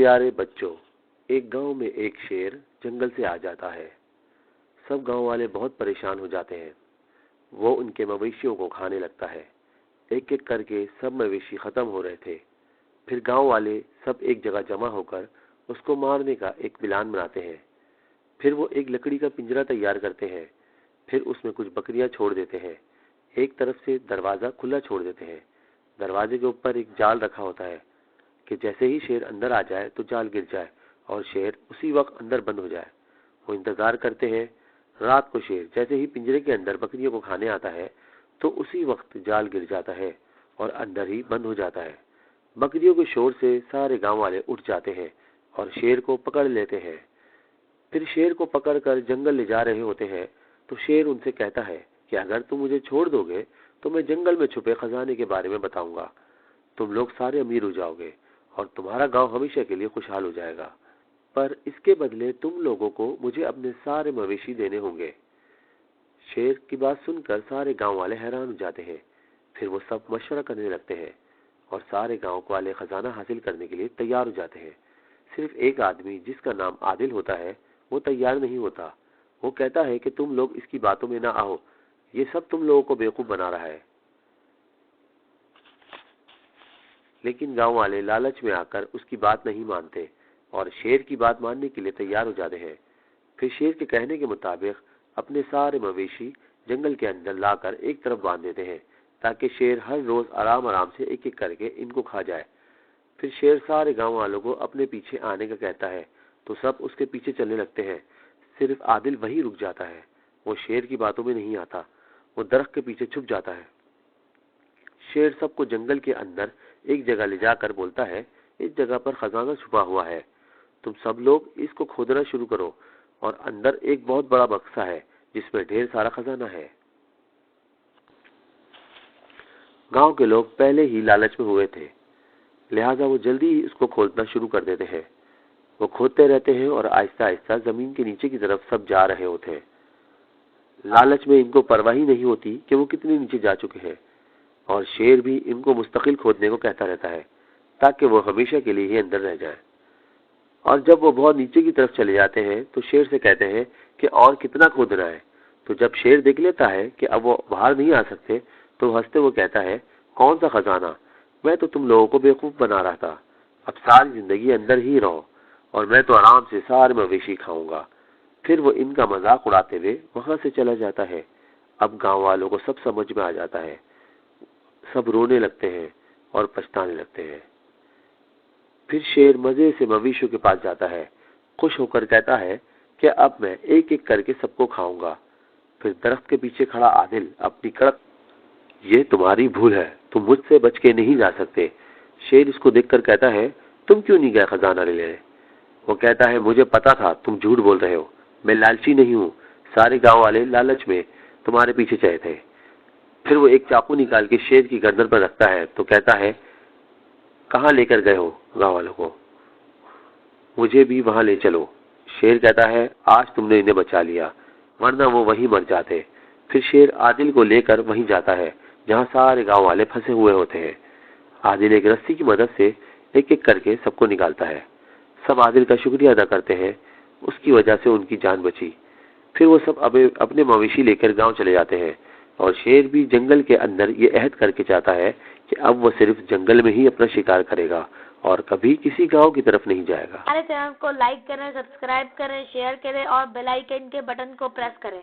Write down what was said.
پیارے بچوں، ایک گاؤں میں ایک شیر جنگل سے آ جاتا ہے۔ سب گاؤں والے بہت پریشان ہو جاتے ہیں۔ وہ ان کے مویشیوں کو کھانے لگتا ہے۔ ایک ایک کر کے سب مویشی ختم ہو رہے تھے۔ پھر گاؤں والے سب ایک جگہ جمع ہو کر اس کو مارنے کا ایک پلان بناتے ہیں۔ پھر وہ ایک لکڑی کا پنجرا تیار کرتے ہیں۔ پھر اس میں کچھ بکریاں چھوڑ دیتے ہیں۔ ایک طرف سے دروازہ کھلا چھوڑ دیتے ہیں۔ دروازے کے اوپر ایک جال رکھا ہوتا ہے کہ جیسے ہی شیر اندر آ جائے تو جال گر جائے اور شیر اسی وقت اندر بند ہو جائے۔ وہ انتظار کرتے ہیں۔ رات کو شیر جیسے ہی پنجرے کے اندر بکریوں کو کھانے آتا ہے تو اسی وقت جال گر جاتا ہے اور اندر ہی بند ہو جاتا ہے۔ بکریوں کے شور سے سارے گاؤں والے اٹھ جاتے ہیں اور شیر کو پکڑ لیتے ہیں۔ پھر شیر کو پکڑ کر جنگل لے جا رہے ہوتے ہیں تو شیر ان سے کہتا ہے کہ اگر تم مجھے چھوڑ دو گے تو میں جنگل میں چھپے خزانے کے بارے میں بتاؤں گا۔ تم لوگ سارے امیر ہو جاؤ گے اور تمہارا گاؤں ہمیشہ کے لیے خوشحال ہو جائے گا، پر اس کے بدلے تم لوگوں کو مجھے اپنے سارے مویشی دینے ہوں گے۔ شیر کی بات سن کر سارے گاؤں والے حیران ہو جاتے ہیں۔ پھر وہ سب مشورہ کرنے لگتے ہیں اور سارے گاؤں والے خزانہ حاصل کرنے کے لیے تیار ہو جاتے ہیں۔ صرف ایک آدمی جس کا نام عادل ہوتا ہے وہ تیار نہیں ہوتا۔ وہ کہتا ہے کہ تم لوگ اس کی باتوں میں نہ آؤ، یہ سب تم لوگوں کو بیوقوف بنا رہا ہے۔ لیکن گاؤں والے لالچ میں آ کر اس کی بات نہیں مانتے اور شیر کی بات ماننے کے لیے تیار ہو جاتے ہیں۔ پھر شیر کے کہنے کے مطابق اپنے سارے مویشی جنگل کے اندر لا کر ایک طرف باندھ دیتے ہیں تاکہ شیر ہر روز آرام آرام سے ایک ایک کر کے ان کو کھا جائے۔ پھر شیر سارے گاؤں والوں کو اپنے پیچھے آنے کا کہتا ہے تو سب اس کے پیچھے چلنے لگتے ہیں۔ صرف عادل وہی رک جاتا ہے۔ وہ شیر کی باتوں میں نہیں آتا، وہ درخت کے پیچھے چھپ جاتا ہے۔ شیر سب کو جنگل کے اندر ایک جگہ لے جا کر بولتا ہے، اس جگہ پر خزانہ چھپا ہوا ہے، تم سب لوگ اس کو کھودنا شروع کرو، اور اندر ایک بہت بڑا بکسا ہے جس میں ڈھیر سارا خزانہ ہے۔ گاؤں کے لوگ پہلے ہی لالچ میں ہوئے تھے، لہٰذا وہ جلدی ہی اس کو کھودنا شروع کر دیتے ہیں۔ وہ کھودتے رہتے ہیں اور آہستہ آہستہ زمین کے نیچے کی طرف سب جا رہے ہوتے ہیں۔ لالچ میں ان کو پرواہ ہی نہیں ہوتی کہ وہ کتنے نیچے جا چکے ہیں، اور شیر بھی ان کو مستقل کھودنے کو کہتا رہتا ہے تاکہ وہ ہمیشہ کے لیے ہی اندر رہ جائیں۔ اور جب وہ بہت نیچے کی طرف چلے جاتے ہیں تو شیر سے کہتے ہیں کہ اور کتنا کھودنا ہے۔ تو جب شیر دیکھ لیتا ہے کہ اب وہ باہر نہیں آ سکتے تو ہنستے وہ کہتا ہے، کون سا خزانہ، میں تو تم لوگوں کو بیوقوف بنا رہا تھا، اب ساری زندگی اندر ہی رہو اور میں تو آرام سے سارے مویشی کھاؤں گا۔ پھر وہ ان کا مذاق اڑاتے ہوئے وہاں سے چلا جاتا ہے۔ اب گاؤں والوں کو سب سمجھ میں آ جاتا ہے، سب رونے لگتے ہیں اور پچھتانے لگتے ہیں۔ پھر شیر مزے سے مویشیوں کے پاس جاتا ہے، خوش ہو کر کہتا ہے کہ اب میں ایک ایک کر کے سب کو کھاؤں گا۔ پھر درخت کے پیچھے کھڑا عادل اپنی کڑک، یہ تمہاری بھول ہے، تم مجھ سے بچ کے نہیں جا سکتے۔ شیر اس کو دیکھ کر کہتا ہے، تم کیوں نہیں گئے خزانہ لے لینے؟ وہ کہتا ہے، مجھے پتا تھا تم جھوٹ بول رہے ہو، میں لالچی نہیں ہوں، سارے گاؤں والے لالچ میں تمہارے پیچھے چلے تھے۔ پھر وہ ایک چاقو نکال کے شیر کی گردن پر رکھتا ہے تو کہتا ہے، کہاں لے کر گئے ہو گاؤں والوں کو؟ مجھے بھی وہاں لے چلو۔ شیر کہتا ہے، آج تم نے انہیں بچا لیا، ورنہ وہ وہیں مر جاتے۔ پھر شیر عادل کو لے کر وہیں جاتا ہے جہاں سارے گاؤں والے پھنسے ہوئے ہوتے ہیں۔ عادل ایک رسی کی مدد سے ایک ایک کر کے سب کو نکالتا ہے۔ سب عادل کا شکریہ ادا کرتے ہیں، اس کی وجہ سے ان کی جان بچی۔ پھر وہ سب اپنے مویشی لے کر گاؤں چلے جاتے ہیں، اور شیر بھی جنگل کے اندر یہ عہد کر کے جاتا ہے کہ اب وہ صرف جنگل میں ہی اپنا شکار کرے گا اور کبھی کسی گاؤں کی طرف نہیں جائے گا۔ ہمارے چینل کو لائک کریں، سبسکرائب کریں، شیئر کریں اور بیل آئیکن کے بٹن کو پریس کریں۔